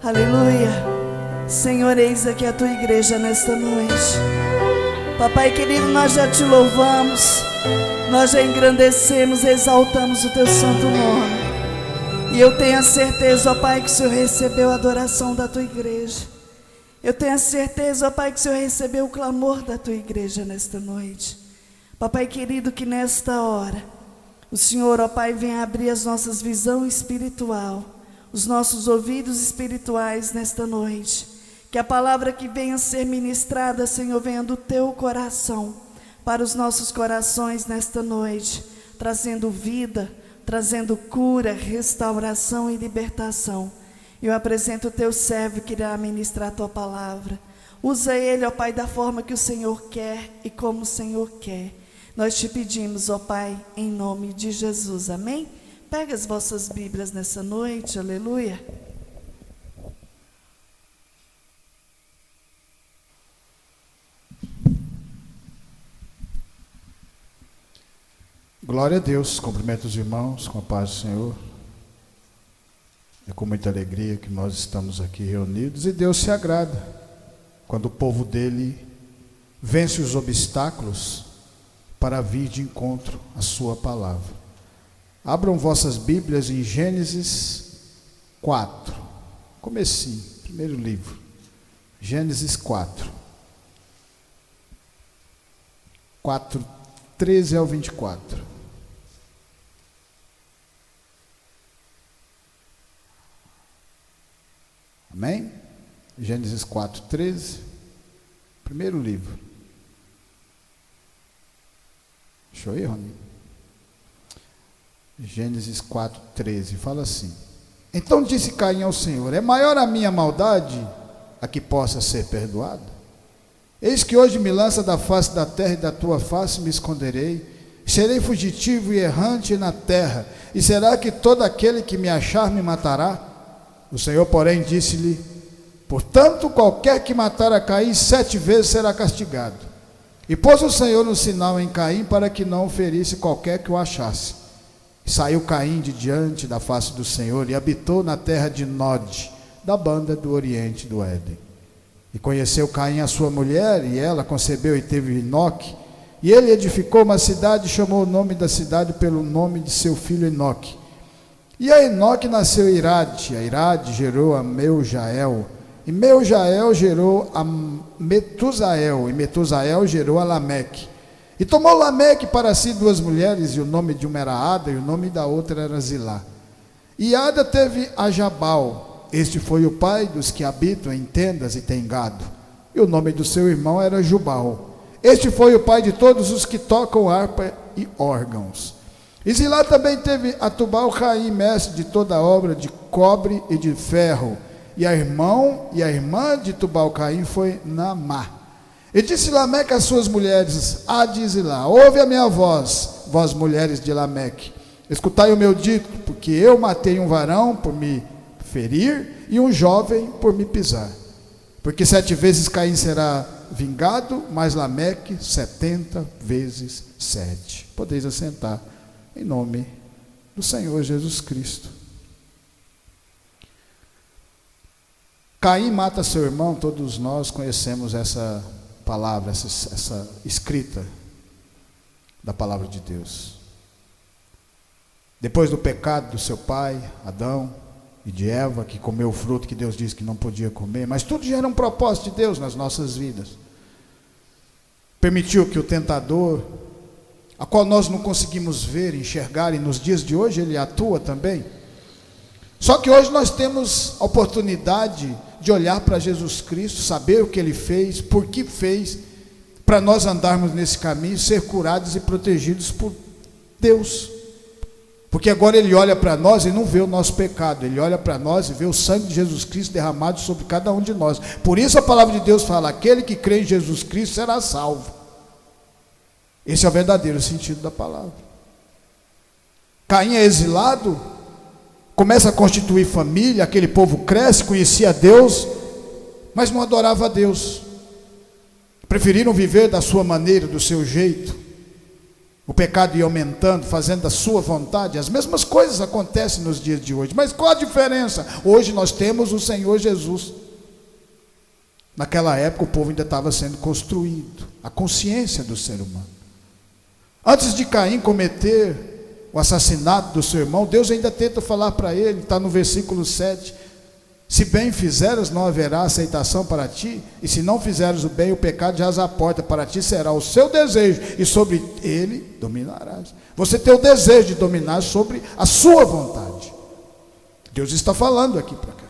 Aleluia. Senhor, eis aqui a tua igreja nesta noite. Papai querido, nós já te louvamos, nós já engrandecemos, exaltamos o teu santo nome. E eu tenho a certeza, ó Pai, que o Senhor recebeu a adoração da tua igreja. Eu tenho a certeza, ó Pai, que o Senhor recebeu o clamor da tua igreja nesta noite. Papai querido, que nesta hora o Senhor, ó Pai, venha abrir as nossas visões espiritual, os nossos ouvidos espirituais nesta noite. Que a palavra que venha ser ministrada, Senhor, venha do teu coração para os nossos corações nesta noite, trazendo vida, trazendo cura, restauração e libertação. Eu apresento o teu servo que irá ministrar a tua palavra. Usa ele, ó Pai, da forma que o Senhor quer e como o Senhor quer. Nós te pedimos, ó Pai, em nome de Jesus, amém? Pega as vossas Bíblias nessa noite, aleluia. Glória a Deus, cumprimento os irmãos com a paz do Senhor. É com muita alegria que nós estamos aqui reunidos e Deus se agrada quando o povo dele vence os obstáculos para vir de encontro à sua palavra. Abram vossas Bíblias em Gênesis 4, comecinho, primeiro livro, Gênesis 4, 13 ao 24. Amém? Gênesis 4, 13, primeiro livro. Deixa eu ir, Rony. Gênesis 4, 13, fala assim: Então disse Caim ao Senhor: É maior a minha maldade a que possa ser perdoada? Eis que hoje me lança da face da terra, e da tua face me esconderei. Serei fugitivo e errante na terra, e será que todo aquele que me achar me matará? O Senhor, porém, disse-lhe: Portanto, qualquer que matar a Caim 7 vezes será castigado. E pôs o Senhor um sinal em Caim para que não o ferisse qualquer que o achasse. E saiu Caim de diante da face do Senhor e habitou na terra de Nod, da banda do oriente do Éden. E conheceu Caim a sua mulher, e ela concebeu e teve Enoque. E ele edificou uma cidade e chamou o nome da cidade pelo nome de seu filho Enoque. E a Enoque nasceu Irade, a Irade gerou a Meujael, e Meujael gerou a Metusael, e Metusael gerou a Lameque. E tomou Lameque para si 2 mulheres, e o nome de uma era Ada, e o nome da outra era Zilá. E Ada teve a Jabal, este foi o pai dos que habitam em tendas e têm gado, e o nome do seu irmão era Jubal. Este foi o pai de todos os que tocam harpa e órgãos. E Zilá também teve a Tubal-Caim, mestre de toda obra de cobre e de ferro. E a irmã de Tubal-Caim foi Naamá. E disse Lameque às suas mulheres: Ade e Zilá, ouve a minha voz, vós mulheres de Lameque. Escutai o meu dito, porque eu matei um varão por me ferir e um jovem por me pisar. Porque 7 vezes Caim será vingado, mas Lameque 70 vezes 7. Podeis assentar. Em nome do Senhor Jesus Cristo. Caim mata seu irmão, todos nós conhecemos essa palavra, essa escrita da palavra de Deus. Depois do pecado do seu pai, Adão, e de Eva, que comeu o fruto que Deus disse que não podia comer, mas tudo já era um propósito de Deus nas nossas vidas. Permitiu que o tentador, a qual nós não conseguimos ver, enxergar, e nos dias de hoje ele atua também. Só que hoje nós temos a oportunidade de olhar para Jesus Cristo, saber o que ele fez, por que fez, para nós andarmos nesse caminho, ser curados e protegidos por Deus. Porque agora ele olha para nós e não vê o nosso pecado, ele olha para nós e vê o sangue de Jesus Cristo derramado sobre cada um de nós. Por isso a palavra de Deus fala: aquele que crê em Jesus Cristo será salvo. Esse é o verdadeiro sentido da palavra. Caim é exilado, começa a constituir família, aquele povo cresce, conhecia Deus, mas não adorava a Deus. Preferiram viver da sua maneira, do seu jeito. o pecado ia aumentando, fazendo a sua vontade. As mesmas coisas acontecem nos dias de hoje, mas qual a diferença? Hoje nós temos o Senhor Jesus. Naquela época o povo ainda estava sendo construído, a consciência do ser humano. Antes de Caim cometer o assassinato do seu irmão, Deus ainda tenta falar para ele, está no versículo 7, se bem fizeres, não haverá aceitação para ti, e se não fizeres o bem, o pecado jaz à porta, para ti será o seu desejo, e sobre ele dominarás. Você tem o desejo de dominar sobre a sua vontade. Deus está falando aqui para cá.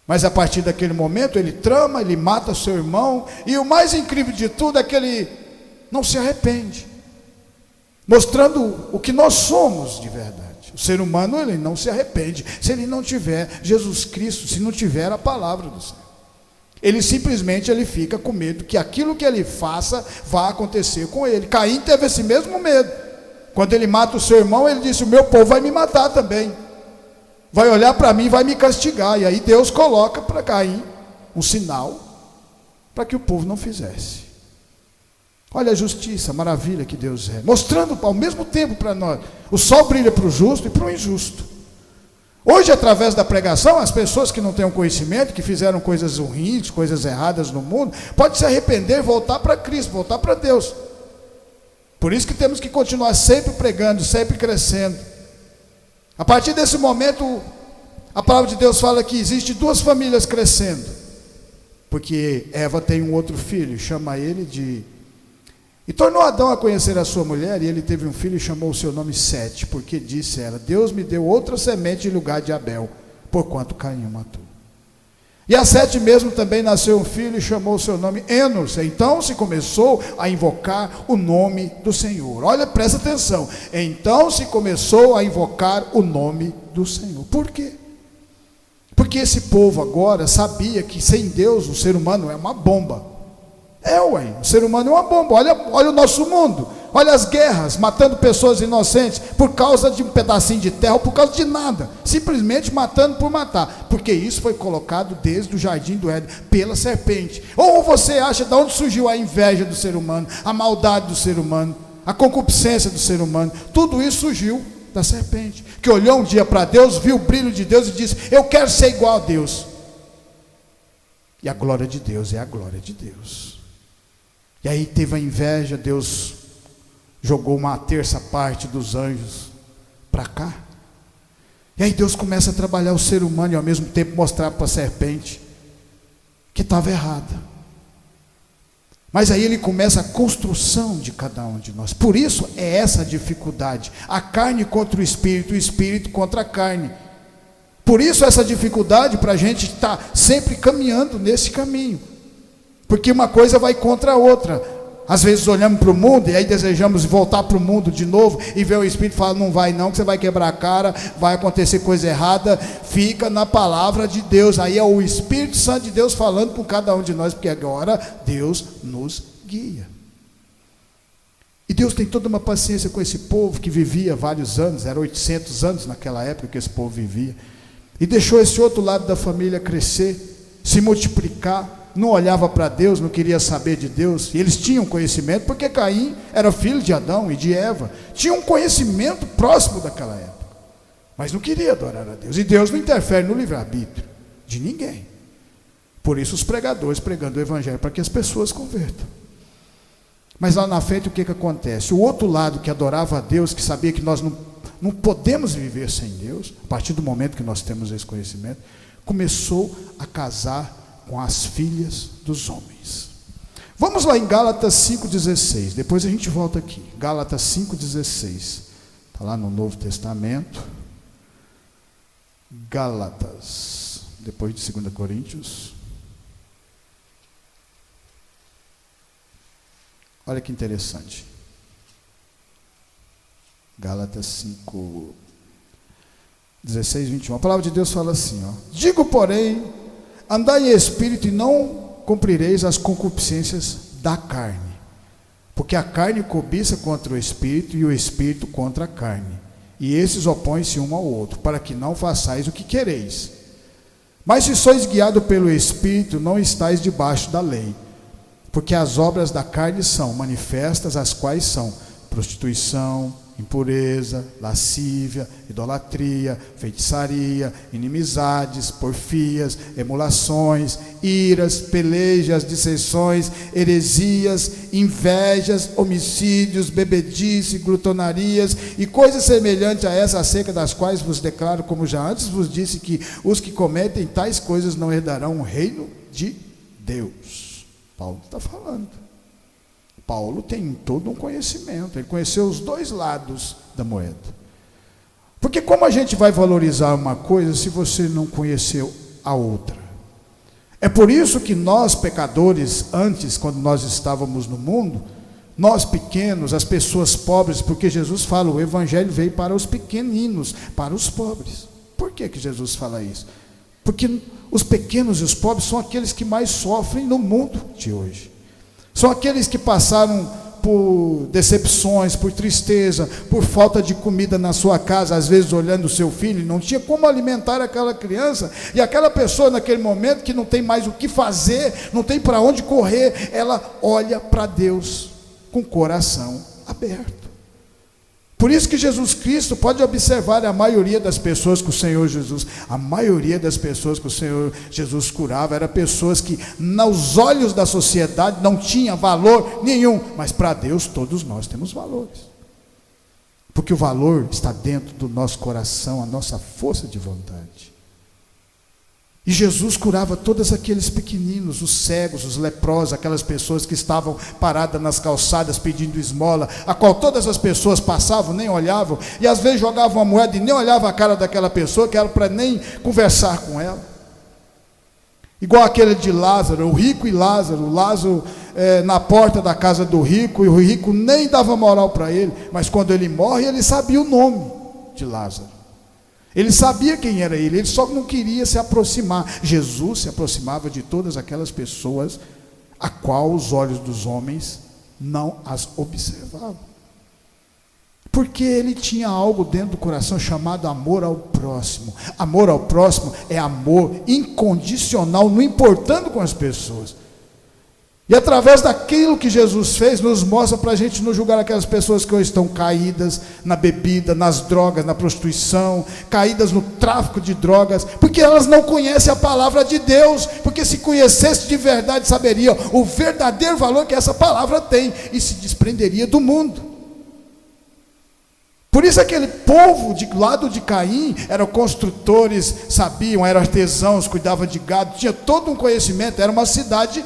Mas a partir daquele momento, ele trama, ele mata seu irmão, e o mais incrível de tudo é que ele não se arrepende, mostrando o que nós somos de verdade. O ser humano, ele não se arrepende se ele não tiver Jesus Cristo, se não tiver a palavra do Senhor. Ele simplesmente fica com medo que aquilo que ele faça vá acontecer com ele. Caim teve esse mesmo medo. Quando ele mata o seu irmão, ele disse: o meu povo vai me matar também, vai olhar para mim e vai me castigar. E aí Deus coloca para Caim um sinal para que o povo não fizesse. Olha a justiça, a maravilha que Deus é, mostrando ao mesmo tempo para nós, o sol brilha para o justo e para o injusto. Hoje, através da pregação, as pessoas que não têm o conhecimento, que fizeram coisas ruins, coisas erradas no mundo, podem se arrepender e voltar para Cristo, voltar para Deus. Por isso que temos que continuar sempre pregando, sempre crescendo. A partir desse momento, a palavra de Deus fala que existe duas famílias crescendo, porque Eva tem um outro filho, chama ele de... E tornou Adão a conhecer a sua mulher, e ele teve um filho e chamou o seu nome Sete, porque disse ela: Deus me deu outra semente em lugar de Abel, porquanto Caim o matou. E a Sete mesmo também nasceu um filho e chamou o seu nome Enos. Então se começou a invocar o nome do Senhor. Olha, presta atenção. Então se começou a invocar o nome do Senhor. Por quê? Porque esse povo agora sabia que sem Deus o ser humano é uma bomba. O ser humano é uma bomba. Olha o nosso mundo, olha as guerras, matando pessoas inocentes por causa de um pedacinho de terra, ou por causa de nada, simplesmente matando por matar, porque isso foi colocado desde o jardim do Éden, pela serpente. Ou você acha de onde surgiu a inveja do ser humano, a maldade do ser humano, a concupiscência do ser humano? Tudo isso surgiu da serpente, que olhou um dia para Deus, viu o brilho de Deus e disse: eu quero ser igual a Deus. E a glória de Deus é a glória de Deus. E aí teve a inveja, Deus jogou uma terça parte dos anjos para cá. E aí Deus começa a trabalhar o ser humano e ao mesmo tempo mostrar para a serpente que estava errada. Mas aí ele começa a construção de cada um de nós. Por isso é essa a dificuldade, a carne contra o espírito contra a carne. Por isso essa dificuldade para a gente estar sempre caminhando nesse caminho. Porque uma coisa vai contra a outra. Às vezes olhamos para o mundo e aí desejamos voltar para o mundo de novo, e ver o Espírito falar: não vai não, que você vai quebrar a cara, vai acontecer coisa errada. Fica na palavra de Deus. Aí é o Espírito Santo de Deus falando com cada um de nós, porque agora Deus nos guia. E Deus tem toda uma paciência com esse povo que vivia vários anos, era 800 anos naquela época que esse povo vivia, e deixou esse outro lado da família crescer, se multiplicar. Não olhava para Deus, não queria saber de Deus. E eles tinham conhecimento, porque Caim era filho de Adão e de Eva, tinha um conhecimento próximo daquela época, mas não queria adorar a Deus. E Deus não interfere no livre-arbítrio de ninguém. Por isso os pregadores pregando o evangelho para que as pessoas convertam. Mas lá na frente o que acontece? O outro lado que adorava a Deus, que sabia que nós não podemos viver sem Deus, a partir do momento que nós temos esse conhecimento, começou a casar com as filhas dos homens. Vamos lá em Gálatas 5,16, depois a gente volta aqui. Gálatas 5,16, está lá no Novo Testamento. Gálatas, depois de 2 Coríntios. Olha que interessante. Gálatas 5, 16, 21. A palavra de Deus fala assim: digo, porém, andai em espírito e não cumprireis as concupiscências da carne, porque a carne cobiça contra o espírito e o espírito contra a carne, e esses opõem-se um ao outro, para que não façais o que quereis. Mas se sois guiados pelo espírito, não estáis debaixo da lei, porque as obras da carne são manifestas, as quais são prostituição, impureza, lascívia, idolatria, feitiçaria, inimizades, porfias, emulações, iras, pelejas, dissensões, heresias, invejas, homicídios, bebedice, glutonarias e coisas semelhantes a essa, acerca das quais vos declaro, como já antes vos disse, que os que cometem tais coisas não herdarão o reino de Deus. Paulo está falando. Paulo tem todo um conhecimento, ele conheceu os dois lados da moeda. Porque como a gente vai valorizar uma coisa se você não conheceu a outra? É por isso que nós pecadores, antes, quando nós estávamos no mundo, nós pequenos, as pessoas pobres, porque Jesus fala, o evangelho veio para os pequeninos, para os pobres. Por que Jesus fala isso? Porque os pequenos e os pobres são aqueles que mais sofrem no mundo de hoje. São aqueles que passaram por decepções, por tristeza, por falta de comida na sua casa, às vezes olhando o seu filho, não tinha como alimentar aquela criança, e aquela pessoa naquele momento que não tem mais o que fazer, não tem para onde correr, ela olha para Deus com o coração aberto. Por isso que Jesus Cristo, pode observar a maioria das pessoas que o Senhor Jesus, a maioria das pessoas que o Senhor Jesus curava, eram pessoas que nos olhos da sociedade não tinham valor nenhum, mas para Deus todos nós temos valores, porque o valor está dentro do nosso coração, a nossa força de vontade. E Jesus curava todos aqueles pequeninos, os cegos, os leprosos, aquelas pessoas que estavam paradas nas calçadas pedindo esmola, a qual todas as pessoas passavam, nem olhavam, e às vezes jogavam uma moeda e nem olhavam a cara daquela pessoa, que era para nem conversar com ela. Igual aquele de Lázaro, o rico e Lázaro, na porta da casa do rico, e o rico nem dava moral para ele, mas quando ele morre, ele sabia o nome de Lázaro. Ele sabia quem era ele só não queria se aproximar. Jesus se aproximava de todas aquelas pessoas a qual os olhos dos homens não as observavam. Porque ele tinha algo dentro do coração chamado amor ao próximo. Amor ao próximo é amor incondicional, não importando com as pessoas. E através daquilo que Jesus fez, nos mostra para a gente não julgar aquelas pessoas que hoje estão caídas na bebida, nas drogas, na prostituição, caídas no tráfico de drogas, porque elas não conhecem a palavra de Deus, porque se conhecesse de verdade, saberia o verdadeiro valor que essa palavra tem, e se desprenderia do mundo. Por isso aquele povo de lado de Caim, eram construtores, sabiam, eram artesãos, cuidavam de gado, tinha todo um conhecimento, era uma cidade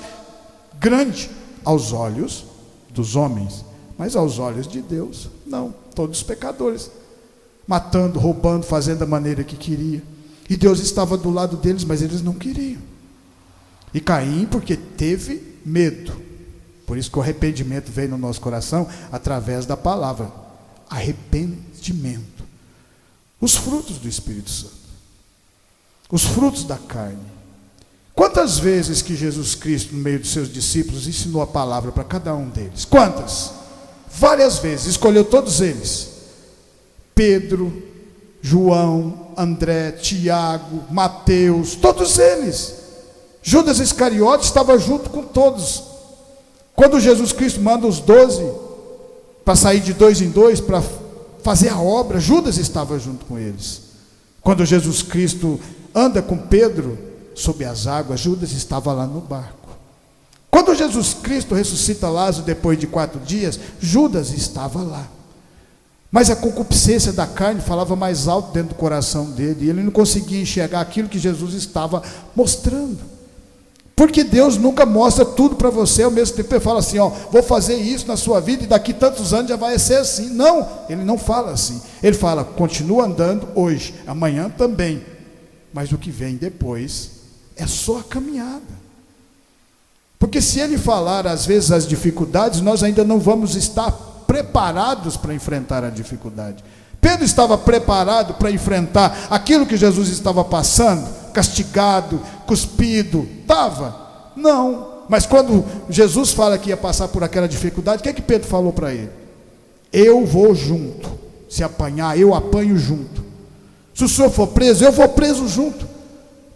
grande aos olhos dos homens, mas aos olhos de Deus, não, todos pecadores, matando, roubando, fazendo da maneira que queria, e Deus estava do lado deles, mas eles não queriam. E Caim, porque teve medo, por isso que o arrependimento veio no nosso coração, através da palavra, arrependimento. Os frutos do Espírito Santo, os frutos da carne. Quantas vezes que Jesus Cristo, no meio dos seus discípulos, ensinou a palavra para cada um deles? Quantas? Várias vezes, escolheu todos eles. Pedro, João, André, Tiago, Mateus, todos eles. Judas Iscariote estava junto com todos. Quando Jesus Cristo manda os 12 para sair de 2 em 2 para fazer a obra, Judas estava junto com eles. Quando Jesus Cristo anda com Pedro sob as águas, Judas estava lá no barco. Quando Jesus Cristo ressuscita Lázaro depois de 4 dias, Judas estava lá. Mas a concupiscência da carne falava mais alto dentro do coração dele, e ele não conseguia enxergar aquilo que Jesus estava mostrando. Porque Deus nunca mostra tudo para você ao mesmo tempo. Ele fala assim, vou fazer isso na sua vida e daqui tantos anos já vai ser assim. Não, ele não fala assim. Ele fala, continua andando hoje, amanhã também, mas o que vem depois é só a caminhada. Porque se ele falar às vezes as dificuldades, nós ainda não vamos estar preparados para enfrentar a dificuldade. Pedro estava preparado para enfrentar aquilo que Jesus estava passando, castigado, cuspido, estava? Não, mas quando Jesus fala que ia passar por aquela dificuldade, o que Pedro falou para ele? Eu vou junto, se apanhar, eu apanho junto, se o senhor for preso, eu vou preso junto.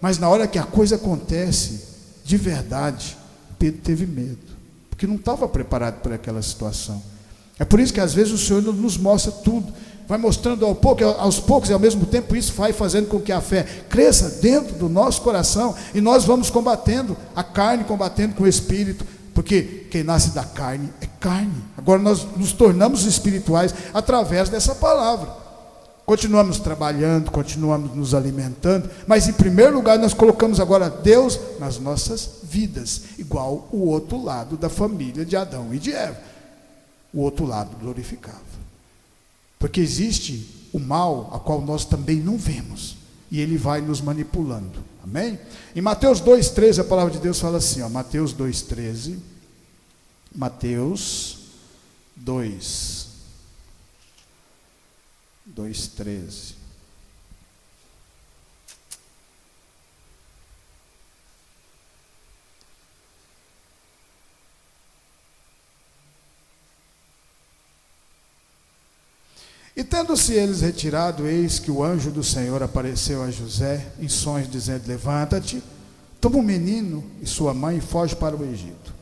Mas na hora que a coisa acontece, de verdade, Pedro teve medo, porque não estava preparado para aquela situação. É por isso que às vezes o Senhor não nos mostra tudo, vai mostrando aos poucos, e ao mesmo tempo isso vai fazendo com que a fé cresça dentro do nosso coração, e nós vamos combatendo a carne, combatendo com o Espírito, porque quem nasce da carne é carne. Agora nós nos tornamos espirituais através dessa palavra. Continuamos trabalhando, continuamos nos alimentando, mas em primeiro lugar nós colocamos agora Deus nas nossas vidas, igual o outro lado da família de Adão e de Eva. O outro lado glorificava. Porque existe o mal, a qual nós também não vemos, e ele vai nos manipulando. Amém? Em Mateus 2,13, a palavra de Deus fala assim, ó, Mateus 2,13, Mateus 2,13. E tendo-se eles retirado, eis que o anjo do Senhor apareceu a José em sonhos, dizendo: levanta-te, toma o menino e sua mãe e foge para o Egito.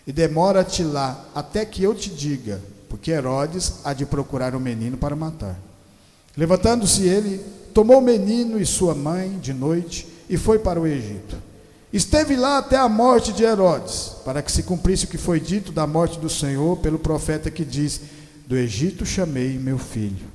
E demora-te lá até que eu te diga, porque Herodes há de procurar o menino para matar. Levantando-se ele, tomou o menino e sua mãe de noite e foi para o Egito. Esteve lá até a morte de Herodes, para que se cumprisse o que foi dito da morte do Senhor pelo profeta que diz: do Egito chamei meu filho.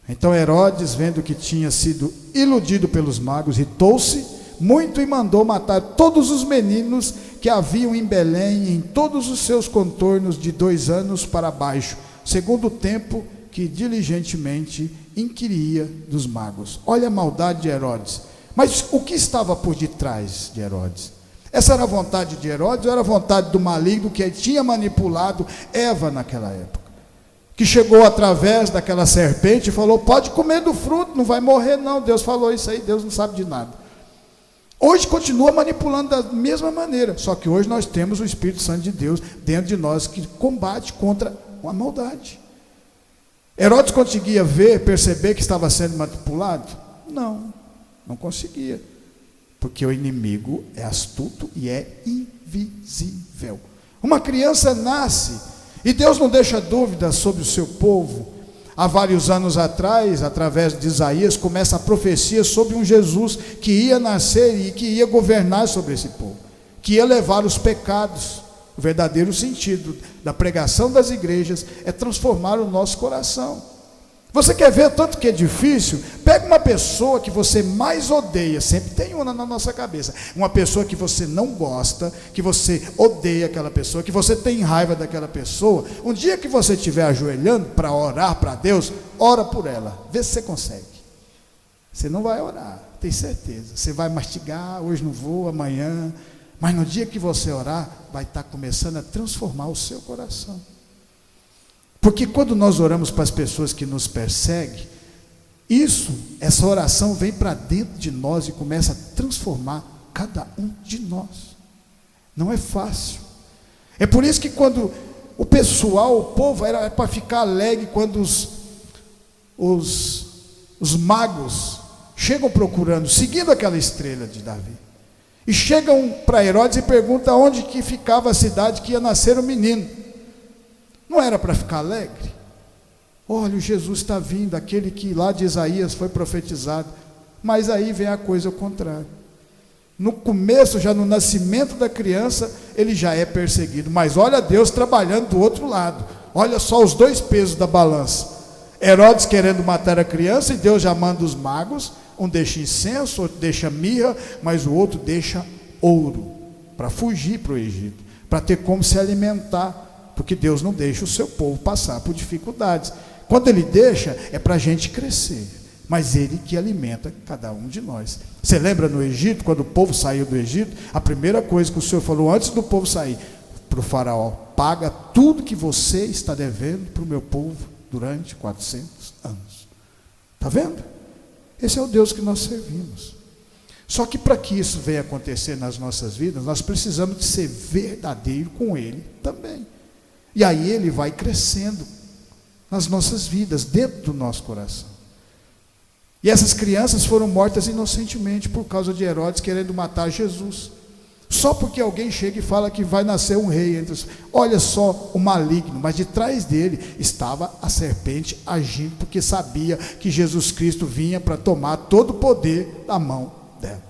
Então Herodes, vendo que tinha sido iludido pelos magos, irritou-se muito e mandou matar todos os meninos que haviam em Belém, em todos os seus contornos de 2 anos para baixo, segundo o tempo que diligentemente inquiria dos magos. Olha a maldade de Herodes. Mas o que estava por detrás de Herodes? Essa era a vontade de Herodes, ou era a vontade do maligno que tinha manipulado Eva naquela época? Que chegou através daquela serpente e falou: pode comer do fruto, não vai morrer não. Deus falou isso aí, Deus não sabe de nada. Hoje continua manipulando da mesma maneira, só que hoje nós temos o Espírito Santo de Deus dentro de nós, que combate contra a maldade. Herodes conseguia perceber que estava sendo manipulado? Não conseguia, porque o inimigo é astuto e é invisível. Uma criança nasce, e Deus não deixa dúvidas sobre o seu povo. Há vários anos atrás, através de Isaías, começa a profecia sobre um Jesus que ia nascer e que ia governar sobre esse povo, que ia levar os pecados. O verdadeiro sentido da pregação das igrejas é transformar o nosso coração. Você quer ver tanto que é difícil? Pega uma pessoa que você mais odeia, sempre tem uma na nossa cabeça, uma pessoa que você não gosta, que você odeia aquela pessoa, que você tem raiva daquela pessoa. Um dia que você estiver ajoelhando para orar para Deus, ora por ela, vê se você consegue. Você não vai orar, tem certeza. Você vai mastigar, hoje não vou, amanhã, mas no dia que você orar, vai estar começando a transformar o seu coração. Porque quando nós oramos para as pessoas que nos perseguem, essa oração vem para dentro de nós e começa a transformar cada um de nós. Não é fácil. É por isso que quando o pessoal, o povo, era para ficar alegre quando os magos chegam procurando, seguindo aquela estrela de Davi. E chegam para Herodes e perguntam onde que ficava a cidade que ia nascer o menino. Não era para ficar alegre? Olha, o Jesus está vindo, aquele que lá de Isaías foi profetizado. Mas aí vem a coisa ao contrário. No começo, já no nascimento da criança, ele já é perseguido. Mas olha Deus trabalhando do outro lado. Olha só os 2 pesos da balança. Herodes querendo matar a criança, e Deus já manda os magos. Um deixa incenso, outro deixa mirra, mas o outro deixa ouro, para fugir para o Egito, para ter como se alimentar. Porque Deus não deixa o seu povo passar por dificuldades. Quando Ele deixa, é para a gente crescer. Mas Ele que alimenta cada um de nós. Você lembra no Egito, quando o povo saiu do Egito? A primeira coisa que o Senhor falou antes do povo sair para o faraó: paga tudo que você está devendo para o meu povo durante 400 anos. Está vendo? Esse é o Deus que nós servimos. Só que para que isso venha acontecer nas nossas vidas, nós precisamos de ser verdadeiro com Ele também. E aí Ele vai crescendo nas nossas vidas, dentro do nosso coração. E essas crianças foram mortas inocentemente por causa de Herodes querendo matar Jesus. Só porque alguém chega e fala que vai nascer um rei entre os... Olha só o maligno, mas de trás dele estava a serpente agindo, porque sabia que Jesus Cristo vinha para tomar todo o poder da mão dela.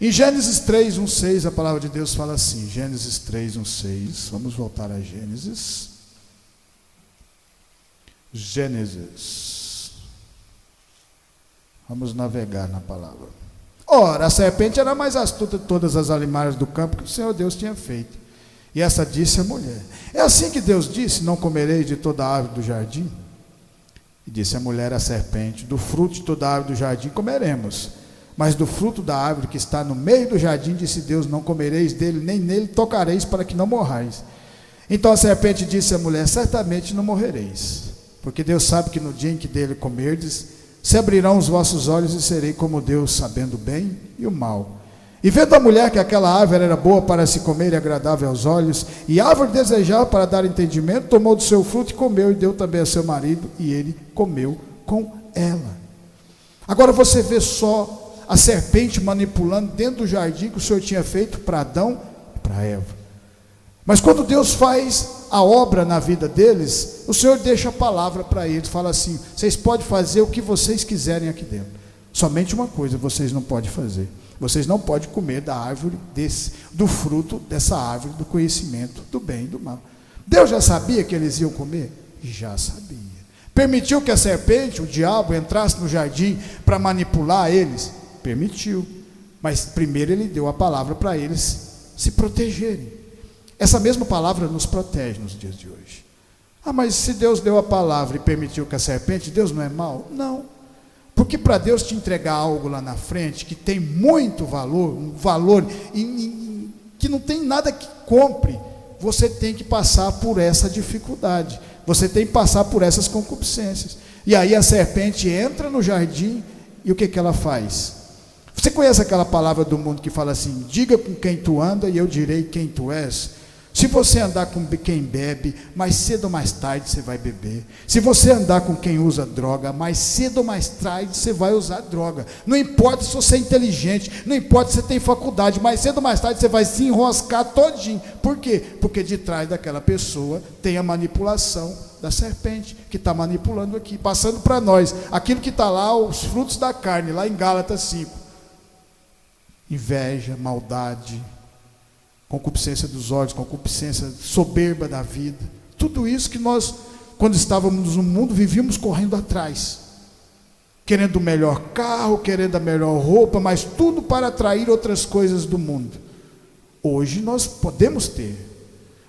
Em Gênesis 3, 1, 6, a palavra de Deus fala assim, Gênesis 3, 1, 6, vamos voltar a Gênesis. Vamos navegar na palavra. Ora, a serpente era mais astuta de todas as animais do campo que o Senhor Deus tinha feito. E essa disse à mulher: é assim que Deus disse: não comereis de toda a árvore do jardim? E disse a mulher à serpente: do fruto de toda a árvore do jardim comeremos, mas do fruto da árvore que está no meio do jardim, disse Deus: não comereis dele, nem nele tocareis, para que não morrais. Então a serpente disse à mulher: certamente não morrereis, porque Deus sabe que no dia em que dele comerdes, se abrirão os vossos olhos e serei como Deus, sabendo o bem e o mal. E vendo a mulher que aquela árvore era boa para se comer e agradável aos olhos, e árvore desejável para dar entendimento, tomou do seu fruto e comeu, e deu também a seu marido, e ele comeu com ela. Agora você vê só a serpente manipulando dentro do jardim que o Senhor tinha feito para Adão e para Eva. Mas quando Deus faz a obra na vida deles, o Senhor deixa a palavra para eles, fala assim: vocês podem fazer o que vocês quiserem aqui dentro, somente uma coisa vocês não podem fazer: vocês não podem comer da árvore do fruto dessa árvore do conhecimento do bem e do mal. Deus já sabia que eles iam comer? Já sabia. Permitiu que a serpente, o diabo, entrasse no jardim para manipular eles? Permitiu. Mas primeiro ele deu a palavra para eles se protegerem. Essa mesma palavra nos protege nos dias de hoje. Ah, mas se Deus deu a palavra e permitiu que a serpente, Deus não é mau? Não. Porque para Deus te entregar algo lá na frente que tem muito valor, um valor que não tem nada que compre, você tem que passar por essa dificuldade, você tem que passar por essas concupiscências. E aí a serpente entra no jardim e o que ela faz? Você conhece aquela palavra do mundo que fala assim: diga com quem tu anda e eu direi quem tu és? Se você andar com quem bebe, mais cedo ou mais tarde você vai beber. Se você andar com quem usa droga, mais cedo ou mais tarde você vai usar droga. Não importa se você é inteligente, não importa se você tem faculdade, mais cedo ou mais tarde você vai se enroscar todinho. Por quê? Porque de trás daquela pessoa tem a manipulação da serpente, que está manipulando aqui, passando para nós aquilo que está lá, os frutos da carne, lá em Gálatas 5. Inveja, maldade, concupiscência dos olhos, concupiscência soberba da vida, tudo isso que nós, quando estávamos no mundo, vivíamos correndo atrás, querendo o melhor carro, querendo a melhor roupa, mas tudo para atrair outras coisas do mundo. Hoje nós podemos ter,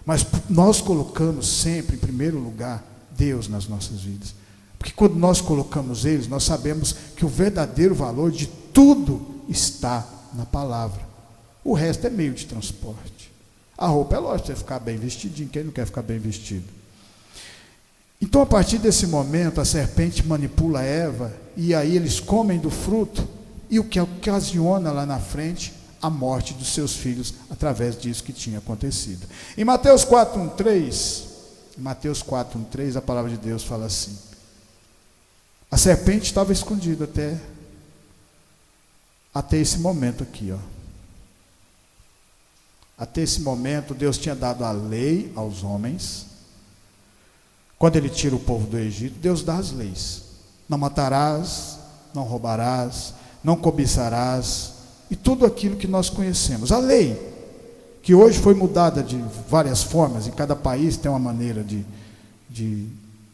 mas nós colocamos sempre em primeiro lugar Deus nas nossas vidas, porque quando nós colocamos Ele, nós sabemos que o verdadeiro valor de tudo está na palavra. O resto é meio de transporte. A roupa é lógico, você ficar bem vestidinho, quem não quer ficar bem vestido? Então a partir desse momento a serpente manipula Eva, e aí eles comem do fruto, e o que ocasiona lá na frente a morte dos seus filhos, através disso que tinha acontecido. Em Mateus 4:1-3, a palavra de Deus fala assim: a serpente estava escondida até esse momento aqui, ó. Até esse momento, Deus tinha dado a lei aos homens. Quando Ele tira o povo do Egito, Deus dá as leis: não matarás, não roubarás, não cobiçarás, e tudo aquilo que nós conhecemos. A lei, que hoje foi mudada de várias formas, em cada país tem uma maneira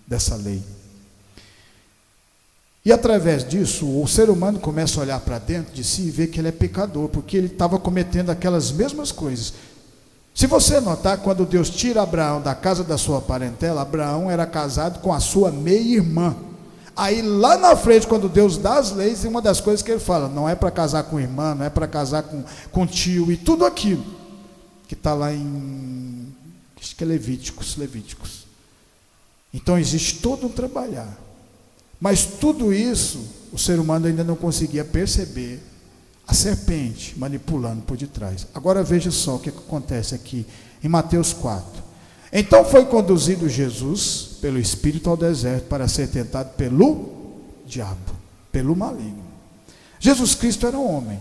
dessa lei. E através disso, o ser humano começa a olhar para dentro de si e ver que ele é pecador, porque ele estava cometendo aquelas mesmas coisas. Se você notar, quando Deus tira Abraão da casa da sua parentela, Abraão era casado com a sua meia-irmã. Aí lá na frente, quando Deus dá as leis, uma das coisas que ele fala: não é para casar com irmã, não é para casar com tio, e tudo aquilo que está lá em, acho que é Levíticos. Então existe todo um trabalhar. Mas tudo isso, o ser humano ainda não conseguia perceber a serpente manipulando por detrás. Agora veja só o que acontece aqui em Mateus 4. Então foi conduzido Jesus pelo Espírito ao deserto para ser tentado pelo diabo, pelo maligno. Jesus Cristo era um homem.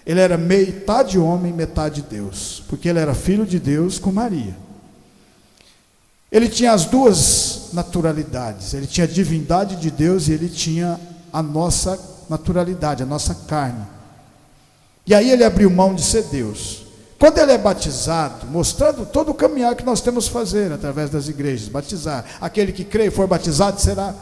Ele era metade homem, metade Deus, porque ele era filho de Deus com Maria. Ele tinha as duas naturalidades, ele tinha a divindade de Deus e ele tinha a nossa naturalidade, a nossa carne. E aí ele abriu mão de ser Deus. Quando ele é batizado, mostrando todo o caminhar que nós temos que fazer através das igrejas, batizar, aquele que crê e for batizado será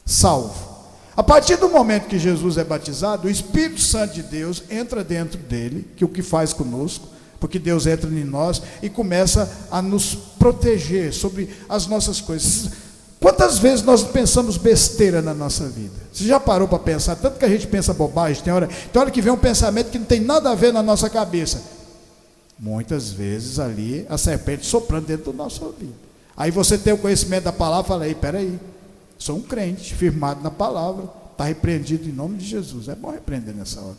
salvo. A partir do momento que Jesus é batizado, o Espírito Santo de Deus entra dentro dele, que é o que faz conosco, porque Deus entra em nós e começa a nos proteger sobre as nossas coisas. Quantas vezes nós pensamos besteira na nossa vida? Você já parou para pensar? Tanto que a gente pensa bobagem, tem hora que vem um pensamento que não tem nada a ver na nossa cabeça. Muitas vezes ali a serpente soprando dentro do nosso ouvido. Aí você tem o conhecimento da palavra e fala, ei, peraí, sou um crente, firmado na palavra, está repreendido em nome de Jesus. É bom repreender nessa hora.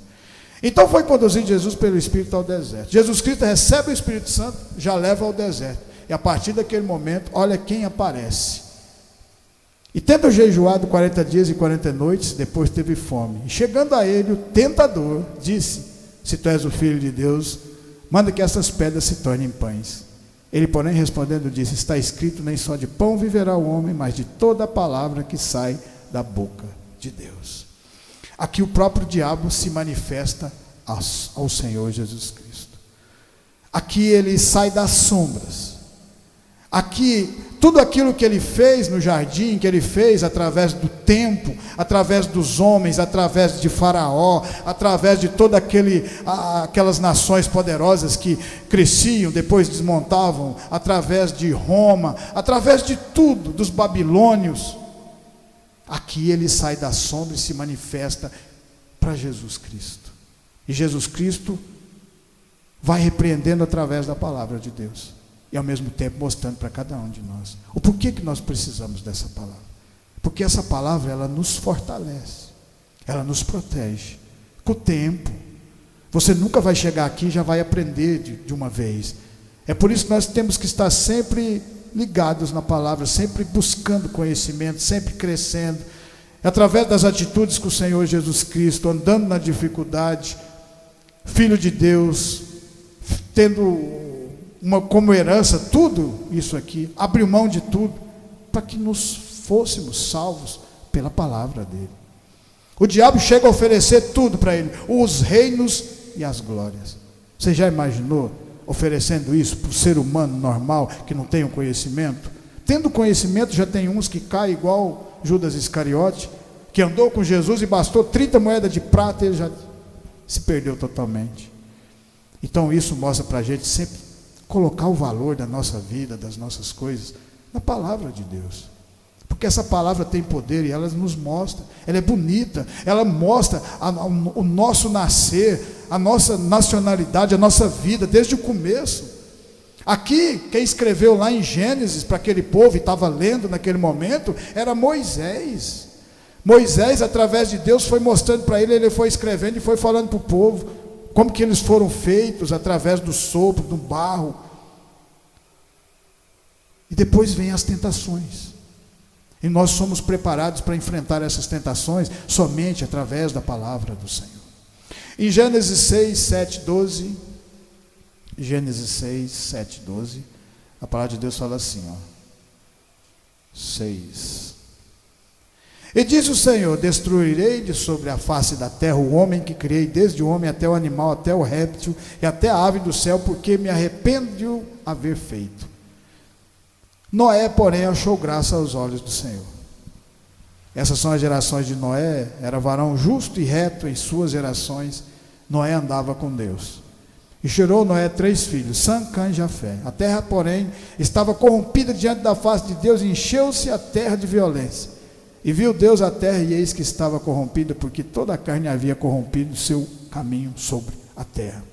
Então foi conduzido Jesus pelo Espírito ao deserto. Jesus Cristo recebe o Espírito Santo, já leva ao deserto. E a partir daquele momento, olha quem aparece. E tendo jejuado 40 dias e 40 noites, depois teve fome. E chegando a ele, o tentador disse, se tu és o Filho de Deus, manda que essas pedras se tornem pães. Ele, porém, respondendo, disse, está escrito, nem só de pão viverá o homem, mas de toda a palavra que sai da boca de Deus. Aqui o próprio diabo se manifesta ao Senhor Jesus Cristo. Aqui ele sai das sombras. Aqui, tudo aquilo que ele fez no jardim, que ele fez através do tempo, através dos homens, através de Faraó, através de todas aquelas nações poderosas que cresciam, depois desmontavam, através de Roma, através de tudo, dos babilônios. Aqui ele sai da sombra e se manifesta para Jesus Cristo. E Jesus Cristo vai repreendendo através da palavra de Deus. E ao mesmo tempo mostrando para cada um de nós o porquê que nós precisamos dessa palavra. Porque essa palavra, ela nos fortalece, ela nos protege. Com o tempo, você nunca vai chegar aqui e já vai aprender de uma vez. É por isso que nós temos que estar sempre ligados na palavra, sempre buscando conhecimento, sempre crescendo, através das atitudes que o Senhor Jesus Cristo, andando na dificuldade, Filho de Deus, tendo como herança tudo isso aqui, abriu mão de tudo, para que nos fôssemos salvos pela palavra dele. O diabo chega a oferecer tudo para ele, os reinos e as glórias. Você já imaginou oferecendo isso para o ser humano normal, que não tem o conhecimento? Tendo conhecimento, já tem uns que caem igual Judas Iscariote, que andou com Jesus e bastou 30 moedas de prata e ele já se perdeu totalmente. Então isso mostra para a gente sempre colocar o valor da nossa vida, das nossas coisas, na palavra de Deus. Porque essa palavra tem poder e ela nos mostra, ela é bonita, ela mostra o nosso nascer, a nossa nacionalidade, a nossa vida, desde o começo. Aqui, quem escreveu lá em Gênesis para aquele povo e estava lendo naquele momento, era Moisés. Moisés, através de Deus, foi mostrando para ele foi escrevendo e foi falando para o povo, como que eles foram feitos, através do sopro, do barro. E depois vem as tentações. E nós somos preparados para enfrentar essas tentações somente através da palavra do Senhor. Em Gênesis 6, 7, 12, Gênesis 6, 7, 12, a palavra de Deus fala assim, 6. E diz o Senhor, destruirei de sobre a face da terra o homem que criei, desde o homem até o animal, até o réptil e até a ave do céu, porque me arrependo de o haver feito. Noé, porém, achou graça aos olhos do Senhor. Essas são as gerações de Noé. Era varão justo e reto em suas gerações. Noé andava com Deus. E gerou Noé 3 filhos, Sam, Cã e Jafé. A terra, porém, estava corrompida diante da face de Deus, e encheu-se a terra de violência. E viu Deus a terra, e eis que estava corrompida, porque toda a carne havia corrompido o seu caminho sobre a terra.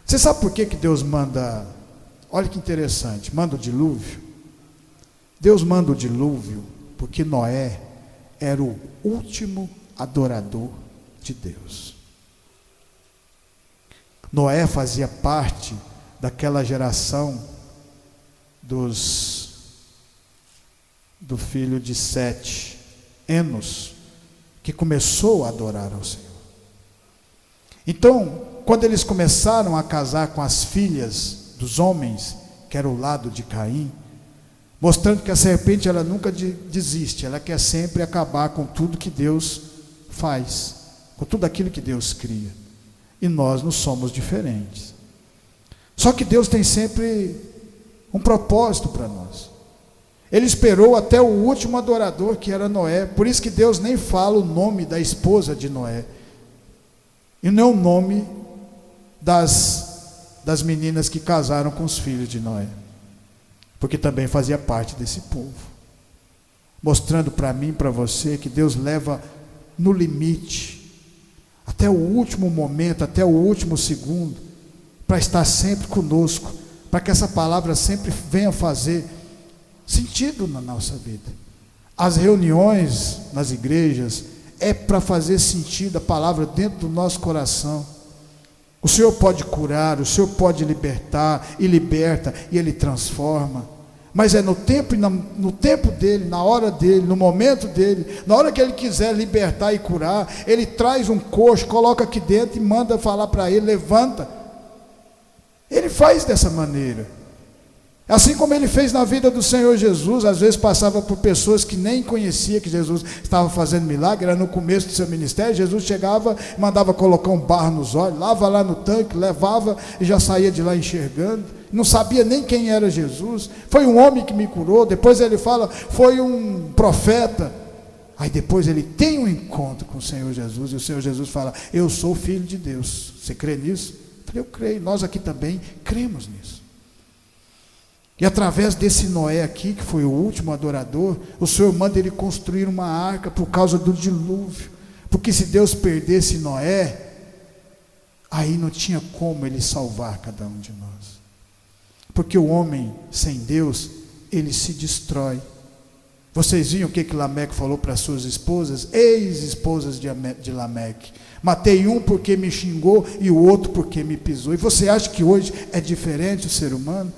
Você sabe por que Deus manda? Olha que interessante, manda o dilúvio. Deus manda o dilúvio porque Noé era o último adorador de Deus. Noé fazia parte daquela geração do filho de Sete, Enos, que começou a adorar ao Senhor. Então, quando eles começaram a casar com as filhas dos homens, que era o lado de Caim, mostrando que a serpente ela nunca desiste, ela quer sempre acabar com tudo que Deus faz, com tudo aquilo que Deus cria. E nós não somos diferentes. Só que Deus tem sempre um propósito para nós. Ele esperou até o último adorador, que era Noé. Por isso que Deus nem fala o nome da esposa de Noé, e não o nome das meninas que casaram com os filhos de Noé, porque também fazia parte desse povo, mostrando para mim e para você que Deus leva no limite, até o último momento, até o último segundo, para estar sempre conosco, para que essa palavra sempre venha fazer sentido na nossa vida. As reuniões nas igrejas é para fazer sentido a palavra dentro do nosso coração. O Senhor pode curar, o Senhor pode libertar, e liberta, e Ele transforma, mas é no tempo dEle, na hora dEle, no momento dEle, na hora que Ele quiser libertar e curar, Ele traz um coxo, coloca aqui dentro e manda falar para ele, levanta. Ele faz dessa maneira, assim como Ele fez na vida do Senhor Jesus. Às vezes passava por pessoas que nem conhecia que Jesus estava fazendo milagre, era no começo do seu ministério. Jesus chegava, mandava colocar um barro nos olhos, lava lá no tanque, levava e já saía de lá enxergando, não sabia nem quem era Jesus. Foi um homem que me curou. Depois ele fala, foi um profeta. Aí depois ele tem um encontro com o Senhor Jesus, e o Senhor Jesus fala, eu sou filho de Deus. Você crê nisso? Eu falei, eu creio. Nós aqui também cremos nisso. E através desse Noé aqui, que foi o último adorador, o Senhor manda ele construir uma arca por causa do dilúvio. Porque se Deus perdesse Noé, aí não tinha como Ele salvar cada um de nós. Porque o homem sem Deus, ele se destrói. Vocês viram o que Lameque falou para suas esposas? Ex-esposas de Lameque. Matei um porque me xingou e o outro porque me pisou. E você acha que hoje é diferente o ser humano?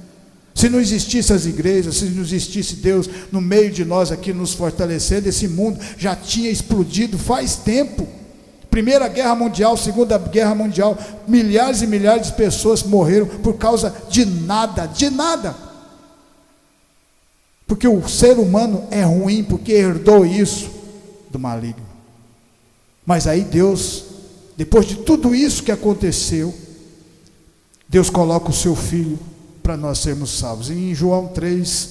Se não existisse as igrejas, se não existisse Deus no meio de nós aqui nos fortalecendo, esse mundo já tinha explodido faz tempo. Primeira Guerra Mundial, Segunda Guerra Mundial, milhares e milhares de pessoas morreram por causa de nada, porque o ser humano é ruim, porque herdou isso do maligno. Mas aí Deus, depois de tudo isso que aconteceu, Deus coloca o seu Filho para nós sermos salvos. E em João 3,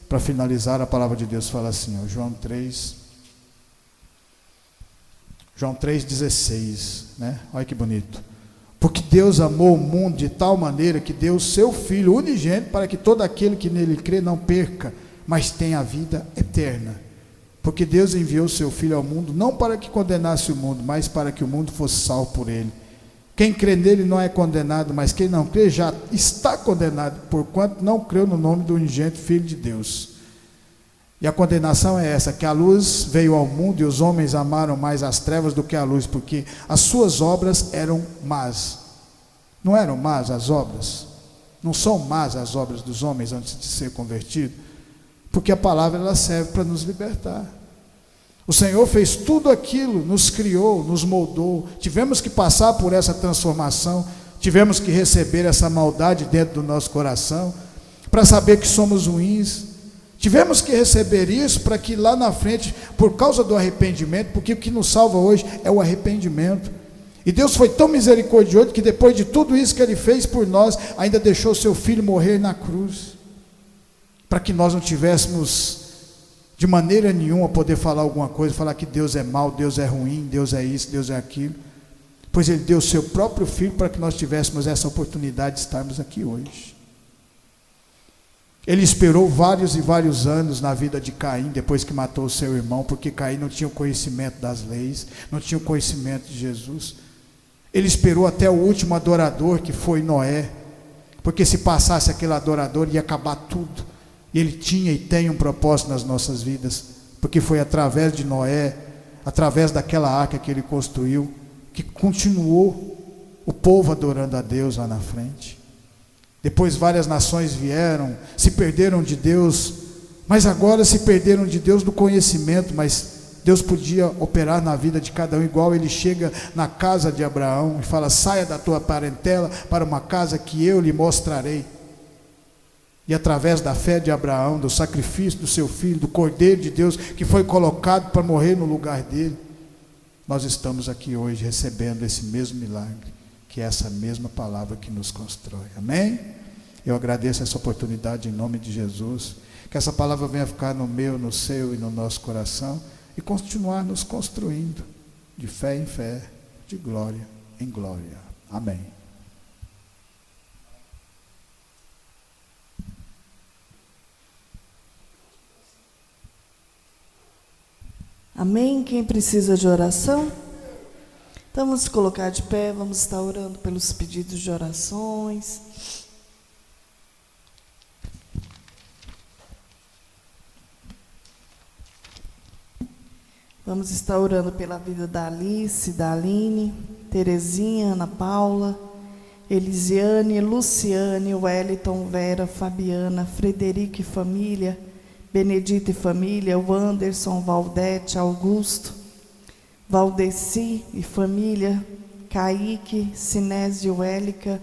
para finalizar, a palavra de Deus fala assim, ó, João 3,16, né? Olha que bonito. Porque Deus amou o mundo de tal maneira que deu o seu Filho unigênito para que todo aquele que nele crê não perca, mas tenha a vida eterna. Porque Deus enviou o seu Filho ao mundo não para que condenasse o mundo, mas para que o mundo fosse salvo por ele. Quem crê nele não é condenado, mas quem não crê já está condenado, porquanto não creu no nome do unigênito Filho de Deus. E a condenação é essa, que a luz veio ao mundo e os homens amaram mais as trevas do que a luz, porque as suas obras eram más. Não eram más as obras? Não são más as obras dos homens antes de ser convertido? Porque a palavra ela serve para nos libertar. O Senhor fez tudo aquilo, nos criou, nos moldou. Tivemos que passar por essa transformação, tivemos que receber essa maldade dentro do nosso coração, para saber que somos ruins. Tivemos que receber isso para que lá na frente, por causa do arrependimento, porque o que nos salva hoje é o arrependimento. E Deus foi tão misericordioso que depois de tudo isso que Ele fez por nós, ainda deixou o seu Filho morrer na cruz, para que nós não tivéssemos de maneira nenhuma poder falar alguma coisa, falar que Deus é mau, Deus é ruim, Deus é isso, Deus é aquilo, pois Ele deu o seu próprio Filho para que nós tivéssemos essa oportunidade de estarmos aqui hoje. Ele esperou vários e vários anos na vida de Caim, depois que matou o seu irmão, porque Caim não tinha o conhecimento das leis, não tinha o conhecimento de Jesus. Ele esperou até o último adorador, que foi Noé, porque se passasse aquele adorador ia acabar tudo. E Ele tinha e tem um propósito nas nossas vidas, porque foi através de Noé, através daquela arca que ele construiu, que continuou o povo adorando a Deus lá na frente. Depois várias nações vieram, se perderam de Deus, mas agora se perderam de Deus do conhecimento, mas Deus podia operar na vida de cada um, igual ele chega na casa de Abraão e fala: saia da tua parentela para uma casa que eu lhe mostrarei. E através da fé de Abraão, do sacrifício do seu filho, do Cordeiro de Deus, que foi colocado para morrer no lugar dele, nós estamos aqui hoje recebendo esse mesmo milagre, que é essa mesma palavra que nos constrói. Amém? Eu agradeço essa oportunidade em nome de Jesus, que essa palavra venha ficar no meu, no seu e no nosso coração, e continuar nos construindo, de fé em fé, de glória em glória. Amém. Amém? Quem precisa de oração? Então vamos colocar de pé, vamos estar orando pelos pedidos de orações. Vamos estar orando pela vida da Alice, da Aline, Terezinha, Ana Paula, Elisiane, Luciane, Wellington, Vera, Fabiana, Frederico e família, Benedita e família, o Anderson, Valdete, Augusto, Valdeci e família, Kaique, Sinésio, Élica,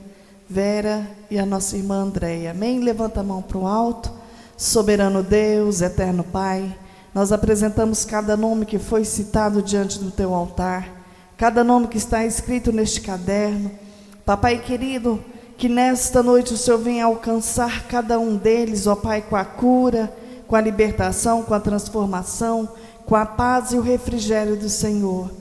Vera e a nossa irmã Andréia. Amém? Levanta a mão para o alto. Soberano Deus, eterno Pai, nós apresentamos cada nome que foi citado diante do teu altar, cada nome que está escrito neste caderno. Papai querido, que nesta noite o Senhor venha alcançar cada um deles, ó Pai, com a cura, com a libertação, com a transformação, com a paz e o refrigério do Senhor.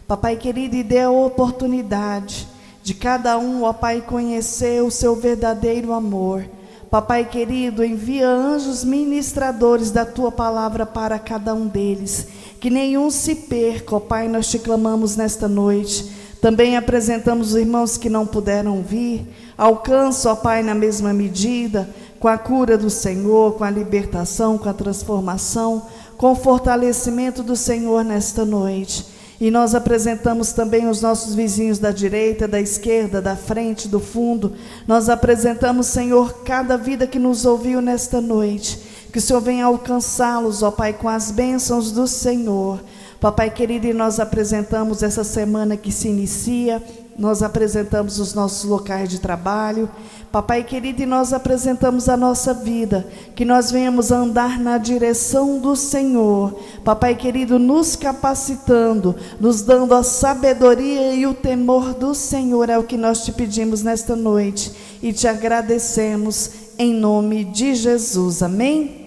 Papai querido, e dê a oportunidade de cada um, ó Pai, conhecer o seu verdadeiro amor. Papai querido, envia anjos ministradores da tua palavra para cada um deles, que nenhum se perca, ó Pai, nós te clamamos nesta noite. Também apresentamos os irmãos que não puderam vir, alcança, ó Pai, na mesma medida, com a cura do Senhor, com a libertação, com a transformação, com o fortalecimento do Senhor nesta noite. E nós apresentamos também os nossos vizinhos da direita, da esquerda, da frente, do fundo. Nós apresentamos, Senhor, cada vida que nos ouviu nesta noite. Que o Senhor venha alcançá-los, ó Pai, com as bênçãos do Senhor. Papai querido, e nós apresentamos essa semana que se inicia, nós apresentamos os nossos locais de trabalho. Papai querido, e nós apresentamos a nossa vida, que nós venhamos andar na direção do Senhor. Papai querido, nos capacitando, nos dando a sabedoria e o temor do Senhor, é o que nós te pedimos nesta noite e te agradecemos em nome de Jesus. Amém?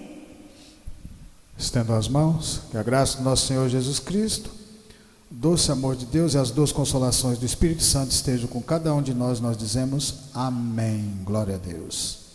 Estendo as mãos, que a graça do nosso Senhor Jesus Cristo, o doce amor de Deus e as duas consolações do Espírito Santo estejam com cada um de nós. Nós dizemos amém. Glória a Deus.